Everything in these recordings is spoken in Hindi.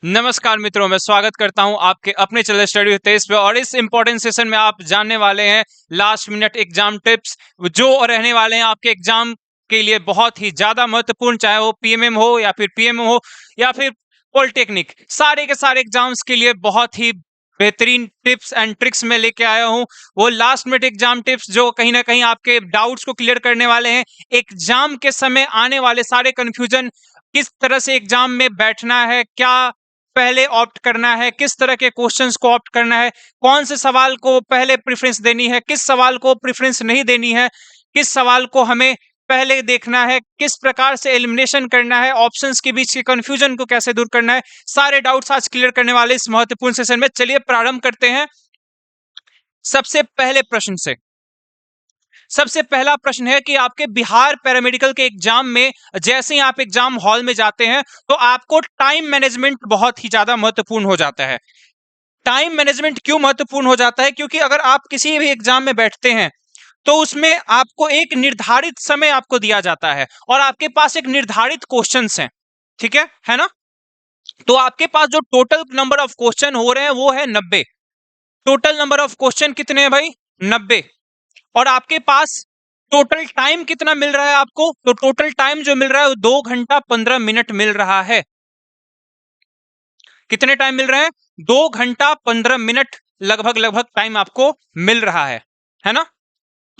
नमस्कार मित्रों, मैं स्वागत करता हूं आपके अपने चैनल स्टडी विद तेज पे। और इस इंपॉर्टेंट सेशन में आप जानने वाले हैं लास्ट मिनट एग्जाम टिप्स, जो रहने वाले हैं आपके एग्जाम के लिए बहुत ही ज्यादा महत्वपूर्ण, चाहे वो पीएमएम हो या फिर पीएमओ हो या फिर पॉलिटेक्निक, सारे के सारे एग्जाम्स के लिए बहुत ही बेहतरीन टिप्स एंड ट्रिक्स में लेके आया हूं। वो लास्ट मिनट एग्जाम टिप्स जो कहीं ना कहीं आपके डाउट्स को क्लियर करने वाले हैं। एग्जाम के समय आने वाले सारे कंफ्यूजन, किस तरह से एग्जाम में बैठना है, क्या पहले ऑप्ट करना है, किस तरह के क्वेश्चंस को ऑप्ट करना है, कौन से सवाल को पहले प्रेफरेंस देनी है, किस सवाल को प्रेफरेंस नहीं देनी है, किस सवाल को हमें पहले देखना है, किस प्रकार से एलिमिनेशन करना है, ऑप्शंस के बीच के कंफ्यूजन को कैसे दूर करना है, सारे डाउट्स आज क्लियर करने वाले इस महत्वपूर्ण सेशन में। चलिए प्रारंभ करते हैं सबसे पहले प्रश्न से। सबसे पहला प्रश्न है कि आपके बिहार पैरामेडिकल के एग्जाम में जैसे ही आप एग्जाम हॉल में जाते हैं तो आपको टाइम मैनेजमेंट बहुत ही ज्यादा महत्वपूर्ण हो जाता है। टाइम मैनेजमेंट क्यों महत्वपूर्ण हो जाता है? क्योंकि अगर आप किसी भी एग्जाम में बैठते हैं तो उसमें आपको एक निर्धारित समय आपको दिया जाता है और आपके पास एक निर्धारित क्वेश्चंस हैं, ठीक है ना? तो आपके पास जो टोटल नंबर ऑफ क्वेश्चन हो रहे हैं वो है 90। टोटल नंबर ऑफ क्वेश्चन कितने हैं भाई? 90। और आपके पास टोटल टाइम कितना मिल रहा है आपको? तो टोटल टाइम जो मिल रहा है वो 2 घंटा 15 मिनट मिल रहा है। कितने टाइम मिल रहे हैं? 2 घंटा 15 मिनट लगभग टाइम आपको मिल रहा है ना?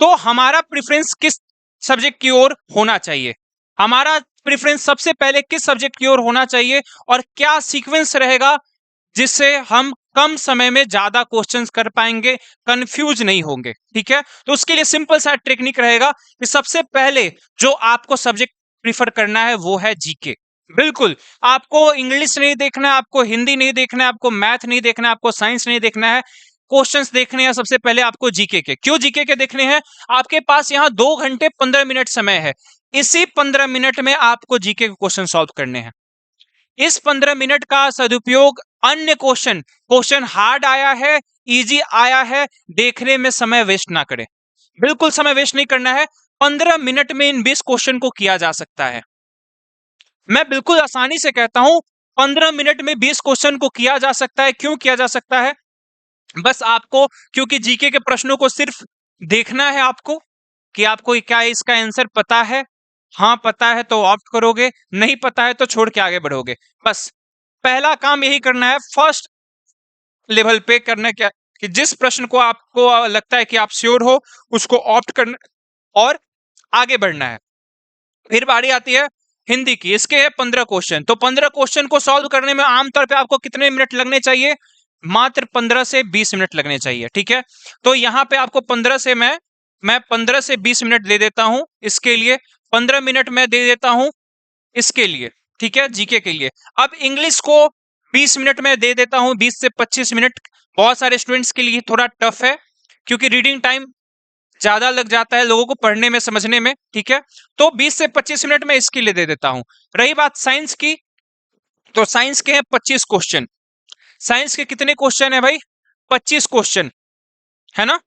तो हमारा प्रेफरेंस किस सब्जेक्ट की ओर होना चाहिए? हमारा प्रेफरेंस सबसे पहले किस सब्जेक्ट की ओर होना चाहिए और क्या सीक्वेंस रहेगा जिससे हम कम समय में ज्यादा क्वेश्चंस कर पाएंगे, कंफ्यूज नहीं होंगे, ठीक है? तो उसके लिए सिंपल सा टेक्निक रहेगा कि सबसे पहले जो आपको सब्जेक्ट प्रीफर करना है वो है जीके। बिल्कुल, आपको इंग्लिश नहीं देखना है, आपको हिंदी नहीं देखना है, आपको मैथ नहीं देखना है, आपको साइंस नहीं देखना है, क्वेश्चंस देखने हैं सबसे पहले आपको जीके के। क्यों जीके के देखने हैं? आपके पास यहाँ 2 घंटे 15 मिनट समय है। इसी 15 मिनट में आपको जीके के क्वेश्चन सॉल्व करने हैं। इस 15 मिनट का सदुपयोग अन्य क्वेश्चन हार्ड आया है, इजी आया है, देखने में समय वेस्ट ना करें। बिल्कुल समय वेस्ट नहीं करना है। 15 मिनट में इन 20 क्वेश्चन को किया जा सकता है। मैं बिल्कुल आसानी से कहता हूं 15 मिनट में 20 क्वेश्चन को किया जा सकता है। क्यों किया जा सकता है? बस आपको, क्योंकि जीके के प्रश्नों को सिर्फ देखना है आपको कि आपको क्या इसका आंसर पता है। हाँ पता है तो ऑप्ट करोगे, नहीं पता है तो छोड़ के आगे बढ़ोगे। बस पहला काम यही करना है, फर्स्ट लेवल पे करना क्या कि जिस प्रश्न को आपको लगता है कि आप श्योर हो उसको ऑप्ट करना और आगे बढ़ना है। फिर बारी आती है हिंदी की। इसके है 15 क्वेश्चन। तो 15 क्वेश्चन को सॉल्व करने में आमतौर पे आपको कितने मिनट लगने चाहिए? मात्र 15 से 20 मिनट लगने चाहिए, ठीक है? तो यहाँ पे आपको 15 से मैं 15 से 20 मिनट दे देता हूं इसके लिए। 15 मिनट मैं दे देता हूं इसके लिए, ठीक है, जीके के लिए। अब इंग्लिश को 20 मिनट में दे देता हूं, 20 से 25 मिनट। बहुत सारे स्टूडेंट्स के लिए थोड़ा टफ है क्योंकि रीडिंग टाइम ज्यादा लग जाता है लोगों को पढ़ने में, समझने में, ठीक है? तो 20 से 25 मिनट में इसके लिए दे देता हूं। रही बात साइंस की, तो साइंस के हैं 25 क्वेश्चन। साइंस के कितने क्वेश्चन है भाई? 25 क्वेश्चन, है ना?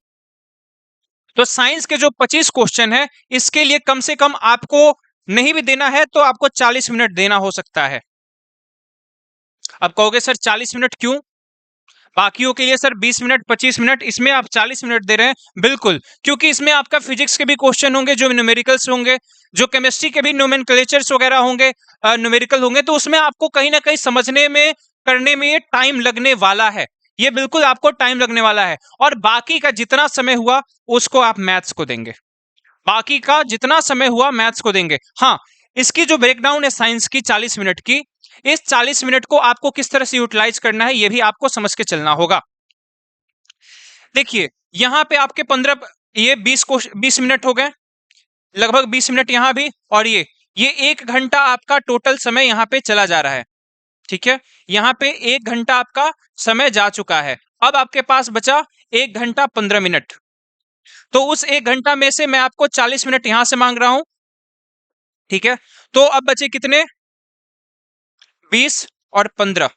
तो साइंस के जो 25 क्वेश्चन है इसके लिए कम से कम आपको नहीं भी देना है तो आपको 40 मिनट देना हो सकता है। अब कहोगे सर 40 मिनट क्यों? बाकियों के लिए सर 20 मिनट 25 मिनट, इसमें आप 40 मिनट दे रहे हैं। बिल्कुल, क्योंकि इसमें आपका फिजिक्स के भी क्वेश्चन होंगे जो न्यूमेरिकल्स होंगे, जो केमिस्ट्री के भी नोमेनक्लेचर्स वगैरह होंगे, न्यूमेरिकल होंगे। तो उसमें आपको कहीं ना कहीं समझने में, करने में ये टाइम लगने वाला है। ये बिल्कुल आपको टाइम लगने वाला है। और बाकी का जितना समय हुआ उसको आप मैथ्स को देंगे। बाकी का जितना समय हुआ मैथ्स को देंगे। हाँ, इसकी जो ब्रेकडाउन है साइंस की 40 मिनट की, इस 40 मिनट को आपको किस तरह से यूटिलाइज करना है ये भी आपको समझ के चलना होगा। देखिए यहां पे आपके 15, ये 20 मिनट हो गए, लगभग 20 मिनट यहां भी, और ये 1 घंटा आपका टोटल समय यहां पे चला जा रहा है, ठीक है? यहां पे 1 घंटा आपका समय जा चुका है। अब आपके पास बचा 1 घंटा 15 मिनट। तो उस 1 घंटा में से मैं आपको 40 मिनट यहां से मांग रहा हूं, ठीक है? तो अब बचे कितने? 20 और 15,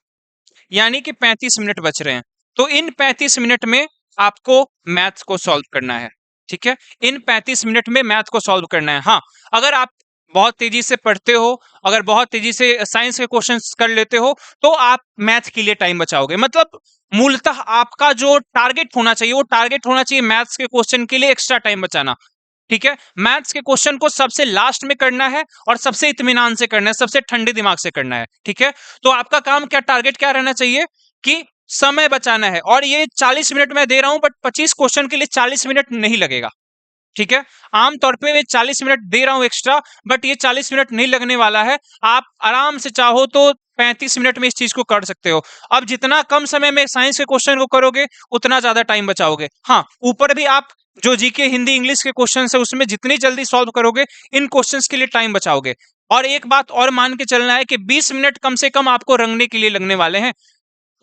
यानी कि 35 मिनट बच रहे हैं। तो इन 35 मिनट में आपको मैथ्स को सॉल्व करना है, ठीक है? इन 35 मिनट में मैथ को सॉल्व करना है। हाँ, अगर आप बहुत तेजी से पढ़ते हो, अगर बहुत तेजी से साइंस के क्वेश्चंस कर लेते हो, तो आप मैथ के लिए टाइम बचाओगे। मतलब मूलतः आपका जो टारगेट होना चाहिए, वो टारगेट होना चाहिए मैथ्स के क्वेश्चन के लिए एक्स्ट्रा टाइम बचाना। ठीक है, मैथ्स के क्वेश्चन को सबसे लास्ट में करना है और सबसे इत्मीनान से करना है, सबसे ठंडे दिमाग से करना है। ठीक है, तो आपका काम क्या, टारगेट क्या रहना चाहिए कि समय बचाना है। और ये 40 मिनट मैं दे रहा हूं, बट 25 क्वेश्चन के लिए 40 मिनट नहीं लगेगा। ठीक है, आमतौर पे मैं 40 मिनट दे रहा हूं एक्स्ट्रा, बट ये 40 मिनट नहीं लगने वाला है। आप आराम से चाहो तो 35 मिनट में इस चीज को कर सकते हो। अब जितना कम समय में साइंस के क्वेश्चन को करोगे, उतना ज्यादा टाइम बचाओगे। हाँ, ऊपर भी आप जो जीके, हिंदी, इंग्लिश के क्वेश्चन है, उसमें जितनी जल्दी सॉल्व करोगे, इन क्वेश्चंस के लिए टाइम बचाओगे। और एक बात और मान के चलना है कि 20 मिनट कम से कम आपको रंगने के लिए लगने वाले हैं।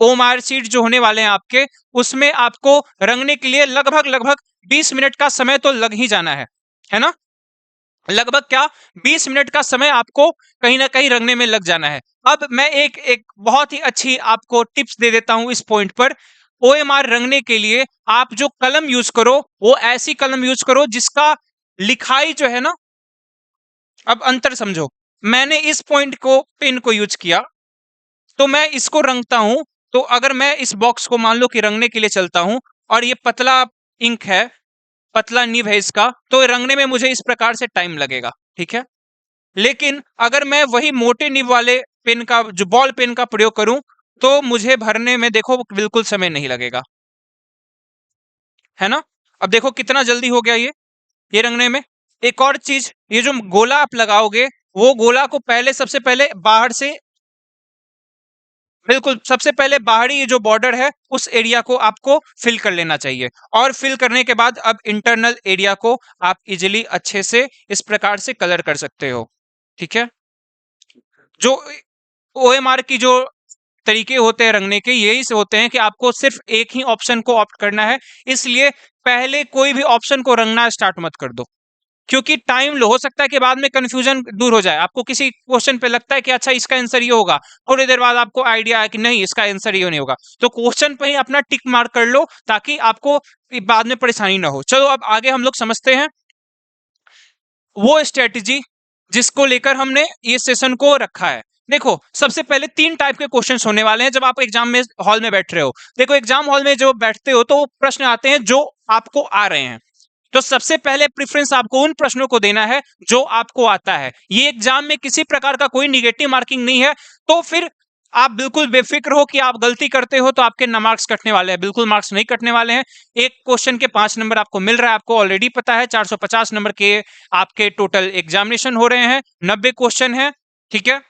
ओएमआर शीट जो होने वाले हैं आपके, उसमें आपको रंगने के लिए लगभग लगभग 20 मिनट का समय तो लग ही जाना है ना? लगभग क्या, 20 मिनट का समय आपको कहीं ना कहीं रंगने में लग जाना है। अब मैं एक एक बहुत ही अच्छी आपको टिप्स दे देता हूं इस पॉइंट पर। ओएमआर रंगने के लिए आप जो कलम यूज करो, वो ऐसी कलम यूज करो जिसका लिखाई जो है ना, अब अंतर समझो। मैंने इस पॉइंट को, पेन को यूज किया, तो मैं इसको रंगता हूं। तो अगर मैं इस बॉक्स को मान लो कि रंगने के लिए चलता हूं, और ये पतला इंक है, पतला निब है इसका, तो रंगने में मुझे इस प्रकार से टाइम लगेगा। ठीक है, लेकिन अगर मैं वही मोटे निब वाले पेन का, जो बॉल पेन का प्रयोग करूं, तो मुझे भरने में देखो बिल्कुल समय नहीं लगेगा, है ना? अब देखो कितना जल्दी हो गया ये रंगने में। एक और चीज, ये जो गोला आप लगाओगे, वो गोला को पहले, सबसे पहले बाहर से, बिल्कुल सबसे पहले बाहरी ये जो बॉर्डर है, उस एरिया को आपको फिल कर लेना चाहिए। और फिल करने के बाद अब इंटरनल एरिया को आप इजीली अच्छे से इस प्रकार से कलर कर सकते हो। ठीक है, जो ओएमआर की जो तरीके होते हैं रंगने के, यही से होते हैं कि आपको सिर्फ एक ही ऑप्शन को ऑप्ट करना है। इसलिए पहले कोई भी ऑप्शन को रंगना स्टार्ट मत कर दो, क्योंकि टाइम लो, हो सकता है कि बाद में कंफ्यूजन दूर हो जाए। आपको किसी क्वेश्चन पे लगता है कि अच्छा इसका आंसर ये होगा, थोड़ी देर बाद आपको आइडिया है कि नहीं, इसका आंसर ये नहीं होगा, तो क्वेश्चन पे ही अपना टिक मार्क कर लो, ताकि आपको बाद में परेशानी ना हो। चलो अब आगे हम लोग समझते हैं वो स्ट्रेटजी जिसको लेकर हमने ये सेशन को रखा है। देखो, सबसे पहले 3 टाइप के क्वेश्चंस होने वाले हैं जब आप एग्जाम में हॉल में बैठ रहे हो। देखो, एग्जाम हॉल में जो बैठते हो, तो प्रश्न आते हैं जो आपको आ रहे हैं। तो सबसे पहले प्रेफरेंस आपको उन प्रश्नों को देना है जो आपको आता है। ये एग्जाम में किसी प्रकार का कोई निगेटिव मार्किंग नहीं है। तो फिर आप बिल्कुल बेफिक्र हो कि आप गलती करते हो तो आपके न मार्क्स कटने वाले हैं, बिल्कुल मार्क्स नहीं कटने वाले हैं। एक क्वेश्चन के 5 नंबर आपको मिल रहा है, आपको ऑलरेडी पता है 450 नंबर के आपके टोटल एग्जामिनेशन हो रहे हैं, 90 क्वेश्चन है। ठीक है,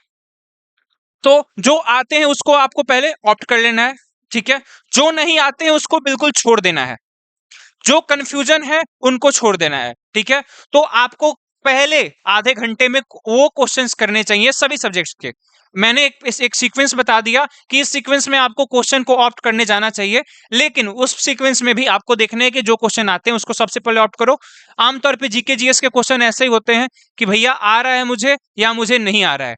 तो जो आते हैं उसको आपको पहले ऑप्ट कर लेना है। ठीक है, जो नहीं आते हैं उसको बिल्कुल छोड़ देना है, जो कंफ्यूजन है उनको छोड़ देना है। ठीक है, तो आपको पहले आधे घंटे में वो क्वेश्चंस करने चाहिए सभी सब्जेक्ट्स के। मैंने एक सीक्वेंस बता दिया कि इस सीक्वेंस में आपको क्वेश्चन को ऑप्ट करने जाना चाहिए, लेकिन उस सीक्वेंस में भी आपको देखना है कि जो क्वेश्चन आते हैं उसको सबसे पहले ऑप्ट करो। आमतौर पे जीके जीएस के क्वेश्चन ऐसे ही होते हैं कि भैया आ रहा है मुझे या मुझे नहीं आ रहा है।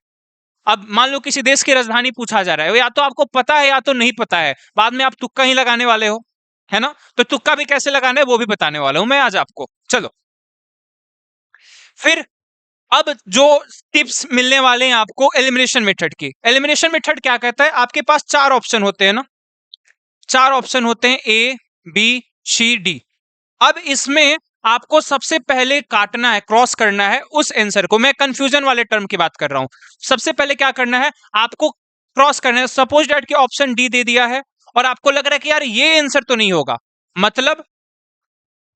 अब मान लो किसी देश की राजधानी पूछा जा रहा है, या तो आपको पता है या तो नहीं पता है, बाद में आप तुक्का ही लगाने वाले हो, है ना? तो तुक्का भी कैसे लगाना है वो भी बताने वाला हूं मैं आज आपको। चलो, फिर अब जो टिप्स मिलने वाले हैं आपको एलिमिनेशन मेथड की। एलिमिनेशन मेथड क्या कहता है, आपके पास 4 ऑप्शन होते हैं ना, 4 ऑप्शन होते हैं, ए, बी, सी, डी। अब इसमें आपको सबसे पहले काटना है, क्रॉस करना है उस आंसर को। मैं कंफ्यूजन वाले टर्म की बात कर रहा हूं। सबसे पहले क्या करना है, आपको क्रॉस करना है। सपोज डैट कि ऑप्शन डी दे दिया है और आपको लग रहा है कि यार ये आंसर तो नहीं होगा, मतलब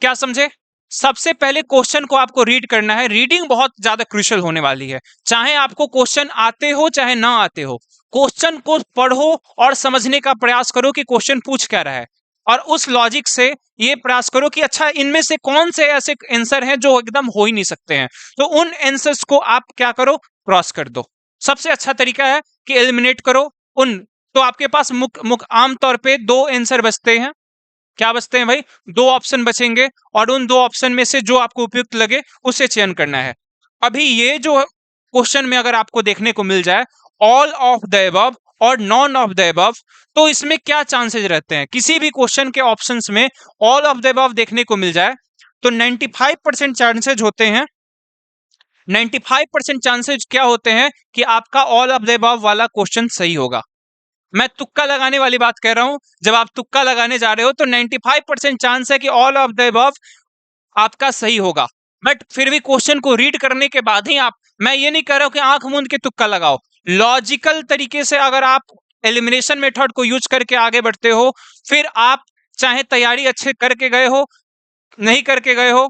क्या समझे? सबसे पहले क्वेश्चन को आपको रीड करना है। रीडिंग बहुत ज्यादा क्रूशियल होने वाली है। चाहे आपको क्वेश्चन आते हो चाहे ना आते हो, क्वेश्चन को पढ़ो और समझने का प्रयास करो कि क्वेश्चन पूछ क्या रहा है, और उस लॉजिक से ये प्रयास करो कि अच्छा इनमें से कौन से ऐसे आंसर हैं जो एकदम हो ही नहीं सकते हैं। तो उन आंसर्स को आप क्या करो, क्रॉस कर दो। सबसे अच्छा तरीका है कि एलिमिनेट करो उन। तो आपके पास आमतौर पे 2 आंसर बचते हैं। क्या बचते हैं भाई? 2 ऑप्शन बचेंगे, और उन 2 ऑप्शन में से जो आपको उपयुक्त लगे उसे चयन करना है। अभी ये जो क्वेश्चन में अगर आपको देखने को मिल जाए ऑल ऑफ द अबव और नॉन ऑफ द अबव, तो इसमें क्या चांसेस रहते हैं? किसी भी क्वेश्चन के ऑप्शंस में ऑल ऑफ द अबव देखने को मिल जाए तो 95% चांसेस होते हैं 95% चांसेस क्या होते हैं कि आपका ऑल ऑफ द अबव वाला क्वेश्चन सही होगा। मैं तुक्का लगाने वाली बात कह रहा हूं। जब आप तुक्का लगाने जा रहे हो तो 95% चांस है कि ऑल ऑफ द अबव आपका सही होगा। बट फिर भी क्वेश्चन को रीड करने के बाद ही आप, मैं ये नहीं कह रहा हूं कि आंख मूंद के तुक्का लगाओ, लॉजिकल तरीके से अगर आप एलिमिनेशन मेथड को यूज करके आगे बढ़ते हो, फिर आप चाहे तैयारी अच्छे करके गए हो, नहीं करके गए हो,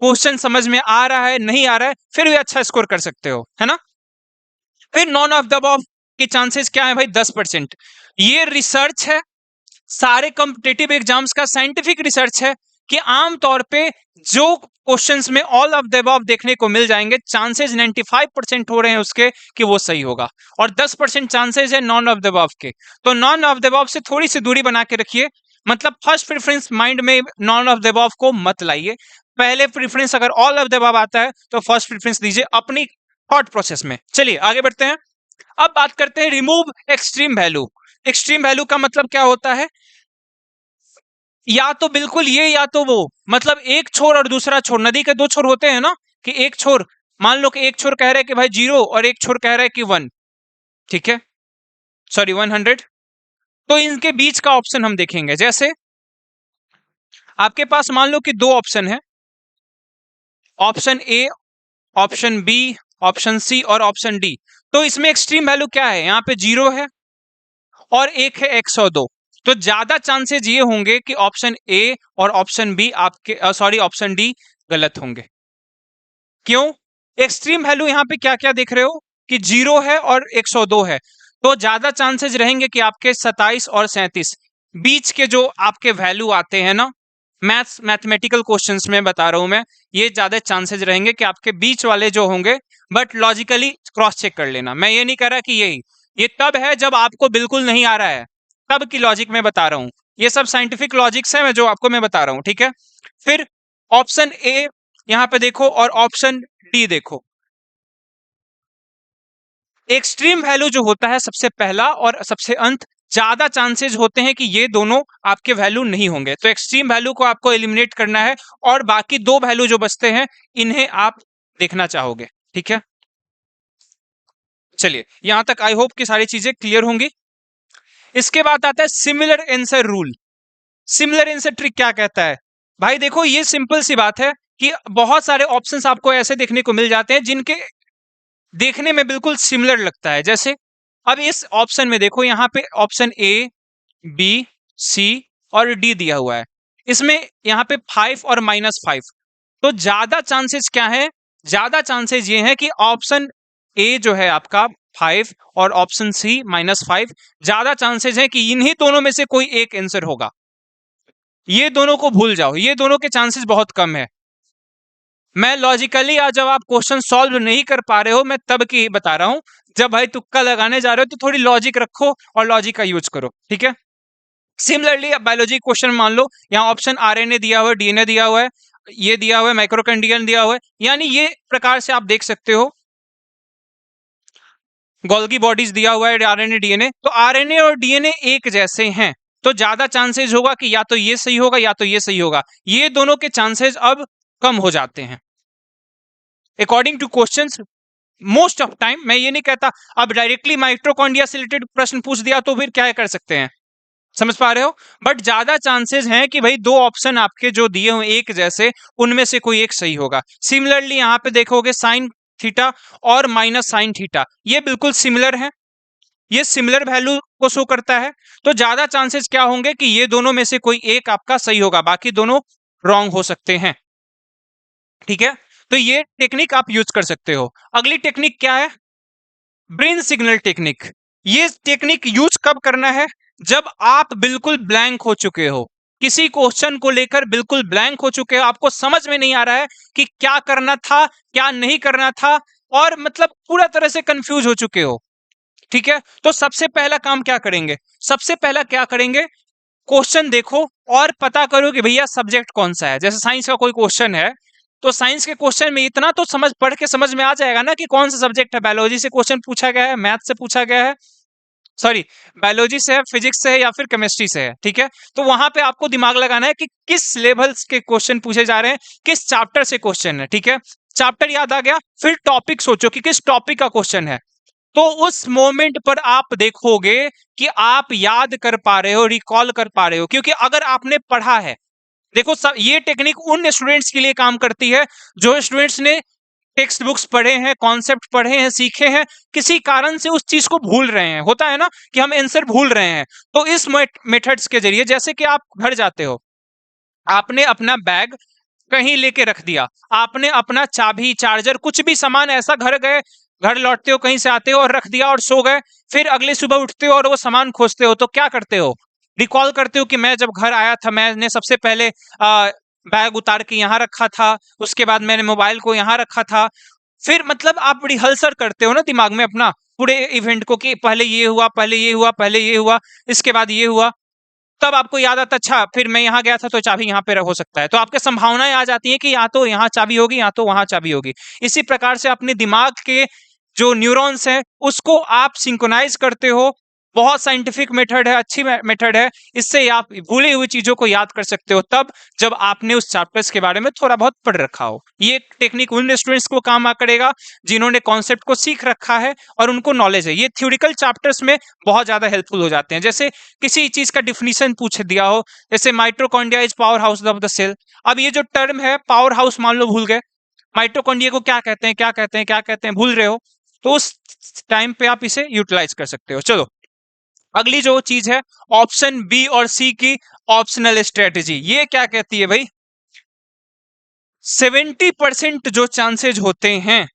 क्वेश्चन समझ में आ रहा है नहीं आ रहा है, फिर भी अच्छा स्कोर कर सकते हो, है ना। फिर नॉन ऑफ द अबव के चांसेस क्या है भाई? 10%। ये रिसर्च है, सारे कॉम्पिटिटिव एग्जाम्स का साइंटिफिक रिसर्च है कि आमतौर पे जो क्वेश्चंस में ऑल ऑफ द अबव देखने को मिल जाएंगे, चांसेस 95% हो रहे हैं उसके कि वो सही होगा, और 10% चांसेस है नॉन ऑफ द अबव के। तो नॉन ऑफ द अबव से थोड़ी सी दूरी बना के रखिए, मतलब फर्स्ट प्रेफरेंस माइंड में नॉन ऑफ द अबव को मत लाइए। पहले प्रेफरेंस अगर ऑल ऑफ द अबव आता है तो फर्स्ट प्रेफरेंस दीजिए अपनी थॉट प्रोसेस में। चलिए आगे बढ़ते हैं। अब बात करते हैं remove extreme value. Extreme value का मतलब क्या होता है? या तो बिल्कुल ये या तो वो, मतलब एक छोर और दूसरा छोर, नदी के दो छोर होते हैं ना, कि एक छोर, मान लो कि एक छोर कह रहा है कि भाई 0 और एक छोर कह रहा है कि 1, ठीक है, सॉरी 100। तो इनके बीच का ऑप्शन हम देखेंगे। जैसे आपके पास मान लो कि दो ऑप्शन है, option A, option B, option C और ऑप्शन डी। तो इसमें एक्सट्रीम वैल्यू क्या है? यहाँ पे 0 है और एक है 102। तो ज्यादा चांसेस ये होंगे कि ऑप्शन ए और ऑप्शन बी आपके, सॉरी ऑप्शन डी गलत होंगे। क्यों? एक्सट्रीम वैल्यू यहाँ पे क्या क्या देख रहे हो कि 0 है और 102 है, तो ज्यादा चांसेस रहेंगे कि आपके 27 और 37 बीच के जो आपके वैल्यू आते हैं ना, मैथमेटिकल क्वेश्चंस में बता रहा हूं मैं, ये ज्यादा चांसेस रहेंगे कि आपके बीच वाले जो होंगे। बट लॉजिकली क्रॉस चेक कर लेना, मैं ये नहीं कह रहा कि ये तब है जब आपको बिल्कुल नहीं आ रहा है, तब की लॉजिक में बता रहा हूं। ये सब साइंटिफिक लॉजिक्स है जो आपको मैं बता रहा हूं, ठीक है। फिर ऑप्शन ए यहां पे देखो और ऑप्शन डी देखो। एक्सट्रीम वैल्यू जो होता है सबसे पहला और सबसे अंत, ज्यादा चांसेस होते हैं कि ये दोनों आपके वैल्यू नहीं होंगे। तो एक्सट्रीम वैल्यू को आपको एलिमिनेट करना है और बाकी दो वैल्यू जो बचते हैं इन्हें आप देखना चाहोगे, ठीक है। चलिए यहां तक आई होप कि सारी चीजें क्लियर होंगी। इसके बाद आता है similar answer rule. Similar answer trick क्या कहता है? भाई देखो ये सिंपल सी बात है कि बहुत सारे ऑप्शंस आपको ऐसे देखने को मिल जाते हैं जिनके देखने में बिल्कुल सिमिलर लगता है। जैसे अब इस ऑप्शन में देखो, यहाँ पे ऑप्शन ए, बी, सी और डी दिया हुआ है, इसमें यहाँ पे 5 और -5। तो ज्यादा चांसेस क्या है? ज्यादा चांसेस ये है कि ऑप्शन ए जो है आपका 5 और ऑप्शन सी -5, ज्यादा चांसेस है कि इन्हीं दोनों में से कोई एक आंसर होगा। ये दोनों को भूल जाओ, ये दोनों के चांसेस बहुत कम है। मैं लॉजिकली आज जब आप क्वेश्चन सॉल्व नहीं कर पा रहे हो, मैं तब की बता रहा हूं। जब भाई तुक्का लगाने जा रहे हो तो थोड़ी लॉजिक रखो और लॉजिक का यूज करो, ठीक है। सिमिलरली बायोलॉजी क्वेश्चन मान लो, यहाँ ऑप्शन आरएनए दिया हुआ है, डीएनए दिया हुआ है, ये दिया हुआ है, माइक्रोकैंडियन दिया हुआ है, यानी ये प्रकार से आप देख सकते हो। गोल्गी बॉडीज दिया हुआ है, आरएनए डीएनए, तो आरएनए और डीएनए एक जैसे हैं, तो ज्यादा चांसेस होगा कि या तो ये सही होगा या तो ये सही होगा। ये दोनों के चांसेस अब कम हो जाते हैं according two questions. Most of time, मैं ये नहीं कहता अब डायरेक्टली माइटोकॉन्ड्रिया से रिलेटेड प्रश्न पूछ दिया तो फिर क्या कर सकते हैं, समझ पा रहे हो। बट ज्यादा चांसेस हैं कि भाई दो ऑप्शन आपके जो दिए हुए एक जैसे, उनमें से कोई एक सही होगा। सिमिलरली यहाँ पे देखोगे साइन थीटा और माइनस साइन थीटा, ये बिल्कुल सिमिलर है, ये सिमिलर वैल्यू को शो करता है। तो ज्यादा चांसेस क्या होंगे कि ये दोनों में से कोई एक आपका सही होगा, बाकी दोनों रॉन्ग हो सकते हैं, ठीक है। तो ये टेक्निक आप यूज कर सकते हो। अगली टेक्निक क्या है? Brain signal technique. ये टेक्निक यूज कब करना है? जब आप बिल्कुल ब्लैंक हो चुके हो, किसी क्वेश्चन को लेकर बिल्कुल ब्लैंक हो चुके हो, आपको समझ में नहीं आ रहा है कि क्या करना था क्या नहीं करना था, और मतलब पूरा तरह से कंफ्यूज हो चुके हो, ठीक है। तो सबसे पहला काम क्या करेंगे? सबसे पहला क्या करेंगे, क्वेश्चन देखो और पता करो कि भैया सब्जेक्ट कौन सा है। जैसे साइंस का कोई क्वेश्चन है तो साइंस के क्वेश्चन में इतना तो समझ, पढ़ के समझ में आ जाएगा ना कि कौन सा सब्जेक्ट है। बायोलॉजी से क्वेश्चन पूछा गया है, मैथ से पूछा गया है, सॉरी बायोलॉजी से है, फिजिक्स से है या फिर केमिस्ट्री से है, ठीक है। तो वहां पे आपको दिमाग लगाना है कि किस लेवल्स के क्वेश्चन पूछे जा रहे हैं, किस चैप्टर से क्वेश्चन है, ठीक है। चैप्टर याद आ गया, फिर टॉपिक सोचो कि किस टॉपिक का क्वेश्चन है। तो उस मोमेंट पर आप देखोगे कि आप याद कर पा रहे हो, रिकॉल कर पा रहे हो, क्योंकि अगर आपने पढ़ा है, देखो ये टेक्निक उन स्टूडेंट्स के लिए काम करती है जो स्टूडेंट्स ने टेक्स्ट बुक्स पढ़े हैं, कॉन्सेप्ट पढ़े हैं, सीखे हैं, किसी कारण से उस चीज को भूल रहे हैं। होता है ना कि हम आंसर भूल रहे हैं, तो इस मेथड्स के जरिए, जैसे कि आप घर जाते हो, आपने अपना बैग कहीं लेके रख दिया, आपने अपना चाबी, चार्जर, कुछ भी सामान ऐसा घर गए, घर लौटते हो, कहीं से आते हो और रख दिया और सो गए, फिर अगले सुबह उठते हो और वो सामान खोजते हो, तो क्या करते हो? रिकॉल करते हो कि मैं जब घर आया था, मैंने सबसे पहले बैग उतार के यहाँ रखा था, उसके बाद मैंने मोबाइल को यहाँ रखा था। फिर मतलब आप रिहर्सल करते हो ना दिमाग में अपना पूरे इवेंट को, कि पहले ये हुआ, पहले ये हुआ, पहले ये हुआ, इसके बाद ये हुआ, तब आपको याद आता, अच्छा फिर मैं यहाँ गया था तो चाबी यहाँ पे हो सकता है। तो आपके संभावनाएं आ जाती हैं कि या तो यहाँ चाबी होगी या तो वहां चाबी होगी। इसी प्रकार से अपने दिमाग के जो न्यूरॉन्स हैं उसको आप सिंक्रोनाइज करते हो। बहुत साइंटिफिक मेथड है, अच्छी मेथड है, इससे आप भूली हुई चीजों को याद कर सकते हो तब जब आपने उस चैप्टर्स के बारे में थोड़ा बहुत पढ़ रखा हो। ये टेक्निक उन स्टूडेंट्स को काम करेगा जिन्होंने कॉन्सेप्ट को सीख रखा है और उनको नॉलेज है। ये थ्योरिटिकल चैप्टर्स में बहुत ज्यादा हेल्पफुल हो जाते हैं। जैसे किसी चीज का डिफिनीशन पूछ दिया हो, जैसे mitochondria is powerhouse of the cell. अब ये जो टर्म है पावर हाउस, मान लो भूल गए, माइटोकॉन्ड्रिया को क्या कहते हैं, क्या कहते हैं, क्या कहते हैं, भूल रहे हो, तो उस टाइम पे आप इसे यूटिलाइज कर सकते हो। चलो अगली जो चीज है, ऑप्शन बी और सी की ऑप्शनल स्ट्रेटेजी। ये क्या कहती है भाई? 70% जो चांसेज होते हैं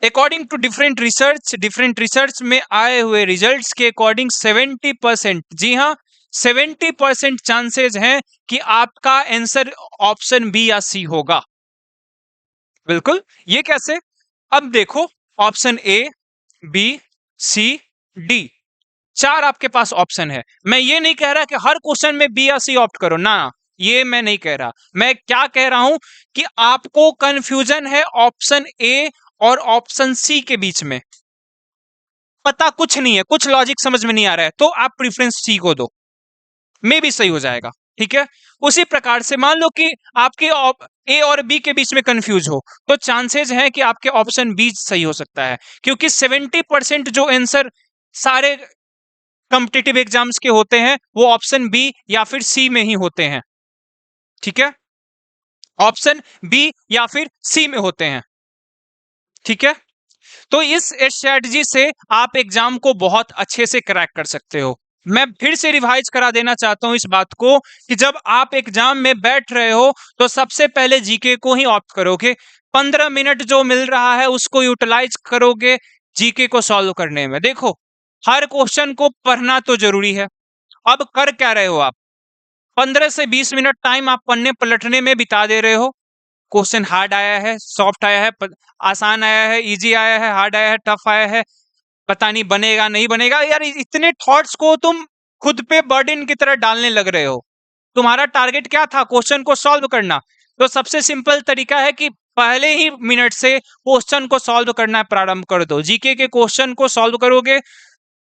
अकॉर्डिंग टू डिफरेंट रिसर्च में आए हुए रिजल्ट्स के अकॉर्डिंग 70%, जी हां 70% चांसेज हैं कि आपका आंसर ऑप्शन बी या सी होगा। बिल्कुल। ये कैसे? अब देखो, option A, B, C, D, 4 आपके पास ऑप्शन है। मैं ये नहीं कह रहा कि हर क्वेश्चन में बी या सी ऑप्ट करो ना, ये मैं नहीं कह रहा। मैं क्या कह रहा हूं कि आपको कंफ्यूजन है ऑप्शन ए और ऑप्शन सी के बीच में, पता कुछ नहीं है, कुछ लॉजिक समझ में नहीं आ रहा है, तो आप प्रीफरेंस सी को दो, मे भी सही हो जाएगा। ठीक है। उसी प्रकार से मान लो कि आपके ए और बी के बीच में कंफ्यूज हो, तो चांसेस हैं कि आपके ऑप्शन बी सही हो सकता है, क्योंकि 70% जो आंसर सारे कॉम्पिटिटिव एग्जाम्स के होते हैं वो ऑप्शन बी या फिर सी में ही होते हैं। ठीक है, ऑप्शन बी या फिर सी में होते हैं। ठीक है, तो इस स्ट्रेटजी से आप एग्जाम को बहुत अच्छे से क्रैक कर सकते हो। मैं फिर से रिवाइज करा देना चाहता हूं इस बात को कि जब आप एग्जाम में बैठ रहे हो तो सबसे पहले जीके को ही ऑप्ट करोगे। 15 मिनट जो मिल रहा है उसको यूटिलाइज करोगे जीके को सॉल्व करने में। देखो, हर क्वेश्चन को पढ़ना तो जरूरी है। अब कर क्या रहे हो आप? 15 से 20 मिनट टाइम आप पढ़ने पलटने में बिता दे रहे हो। क्वेश्चन हार्ड आया है, सॉफ्ट आया है, आसान आया है, इजी आया है, हार्ड आया है, टफ आया है, पता नहीं बनेगा नहीं बनेगा। यार इतने थॉट्स को तुम खुद पे बर्डन की तरह डालने लग रहे हो। तुम्हारा टारगेट क्या था? क्वेश्चन को सॉल्व करना। तो सबसे सिंपल तरीका है कि पहले ही मिनट से क्वेश्चन को सॉल्व करना प्रारंभ कर दो। जीके के क्वेश्चन को सॉल्व करोगे,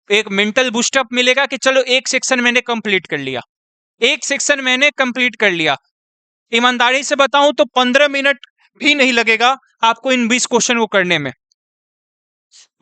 एक मेंटल बूस्टअप मिलेगा कि चलो एक सेक्शन मैंने कंप्लीट कर लिया, एक सेक्शन मैंने कंप्लीट कर लिया। ईमानदारी से बताऊं तो 15 मिनट भी नहीं लगेगा आपको इन 20 क्वेश्चन को करने में।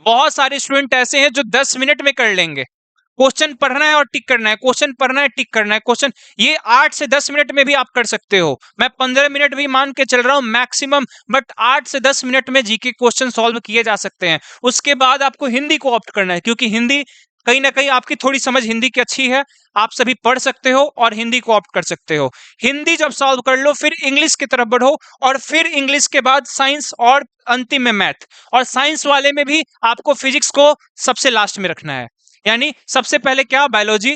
बहुत सारे स्टूडेंट ऐसे हैं जो 10 मिनट में कर लेंगे। क्वेश्चन पढ़ना है और टिक करना है, क्वेश्चन पढ़ना है, टिक करना है, क्वेश्चन, ये 8 से 10 मिनट में भी आप कर सकते हो। मैं 15 मिनट भी मान के चल रहा हूं मैक्सिमम, बट 8 से 10 मिनट में जीके क्वेश्चन सॉल्व किए जा सकते हैं। उसके बाद आपको हिंदी को ऑप्ट करना है, क्योंकि हिंदी कहीं ना कहीं आपकी थोड़ी समझ हिंदी की अच्छी है, आप सभी पढ़ सकते हो और हिंदी को ऑप्ट कर सकते हो। हिंदी जब सॉल्व कर लो फिर इंग्लिश की तरफ बढ़ो, और फिर इंग्लिश के बाद साइंस और अंतिम में मैथ। और साइंस वाले में भी आपको फिजिक्स को सबसे लास्ट में रखना है। यानी सबसे पहले क्या? बायोलॉजी,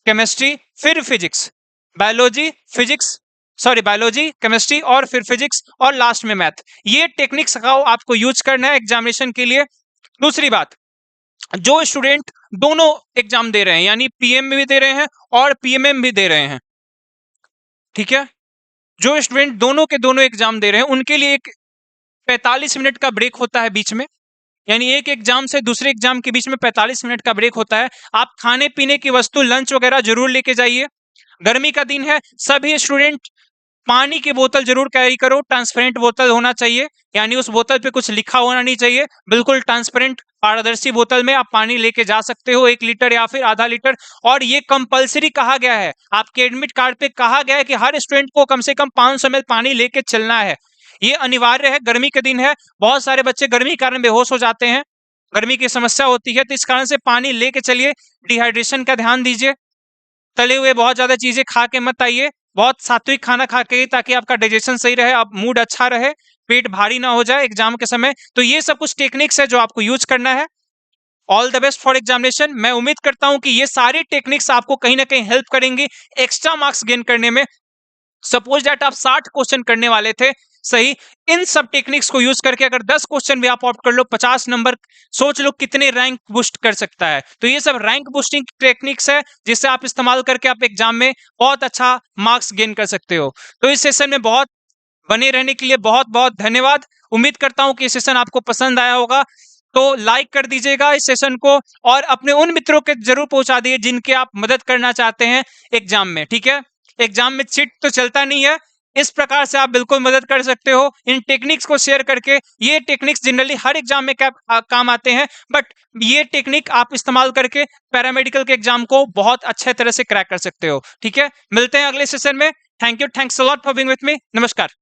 केमिस्ट्री, फिर physics, biology, physics, sorry biology, chemistry और फिर फिजिक्स और लास्ट में मैथ। ये टेक्निक्स का आपको यूज करना है एग्जामिनेशन के लिए। दूसरी बात, जो स्टूडेंट दोनों एग्जाम दे रहे हैं, यानी पीएम में भी दे रहे हैं और पीएमएम भी दे रहे हैं, ठीक है, जो स्टूडेंट दोनों के दोनों एग्जाम दे रहे हैं उनके लिए एक 45 मिनट का ब्रेक होता है बीच में। यानी एक एग्जाम से दूसरे एग्जाम के बीच में 45 मिनट का ब्रेक होता है। आप खाने पीने की वस्तु, लंच वगैरह जरूर लेके जाइए। गर्मी का दिन है, सभी स्टूडेंट पानी की बोतल जरूर कैरी करो, ट्रांसपेरेंट बोतल होना चाहिए, यानी उस बोतल पे कुछ लिखा होना नहीं चाहिए, बिल्कुल ट्रांसपेरेंट पारदर्शी बोतल में आप पानी लेके जा सकते हो, 1 लीटर या फिर आधा लीटर। और ये कंपलसरी कहा गया है, आपके एडमिट कार्ड पे कहा गया है कि हर स्टूडेंट को कम से कम 500 ml पानी लेके चलना है। ये अनिवार्य है, गर्मी के दिन है, बहुत सारे बच्चे गर्मी के कारण बेहोश हो जाते हैं, गर्मी की समस्या होती है, तो इस कारण से पानी लेके चलिए। डिहाइड्रेशन का ध्यान दीजिए, तले हुए बहुत ज्यादा चीजें खा के मत आइए, बहुत सात्विक खाना खा के, ताकि आपका डाइजेशन सही रहे, आप मूड अच्छा रहे, पेट भारी ना हो जाए एग्जाम के समय। तो ये सब कुछ टेक्निक्स है जो आपको यूज करना है। All the best for examination. मैं उम्मीद करता हूं कि ये सारी टेक्निक्स आपको कहीं ना कहीं हेल्प करेंगी एक्स्ट्रा मार्क्स गेन करने में। सपोज दैट आप 60 क्वेश्चन करने वाले थे, सही, इन सब टेक्निक्स को यूज करके अगर 10 क्वेश्चन भी आप ऑप्ट कर लो, 50 नंबर, सोच लो कितने रैंक बूस्ट कर सकता है। तो ये सब रैंक बूस्टिंग टेक्निक्स है जिससे आप इस्तेमाल करके आप एग्जाम में बहुत अच्छा मार्क्स गेन कर सकते हो। तो इस सेशन में बहुत बने रहने के लिए बहुत बहुत धन्यवाद। उम्मीद करता हूं कि ये सेशन आपको पसंद आया होगा, तो लाइक कर दीजिएगा इस सेशन को, और अपने उन मित्रों के जरूर पहुंचा दिए जिनके आप मदद करना चाहते हैं एग्जाम में, ठीक है। एग्जाम में चिट तो चलता नहीं है, इस प्रकार से आप बिल्कुल मदद कर सकते हो इन टेक्निक्स को शेयर करके। ये टेक्निक्स जनरली हर एग्जाम में काम आते हैं, बट ये टेक्निक आप इस्तेमाल करके पैरामेडिकल के एग्जाम को बहुत अच्छे तरह से क्रैक कर सकते हो, ठीक है। मिलते हैं अगले सेशन में। Thank you, thanks a lot for being with me. नमस्कार।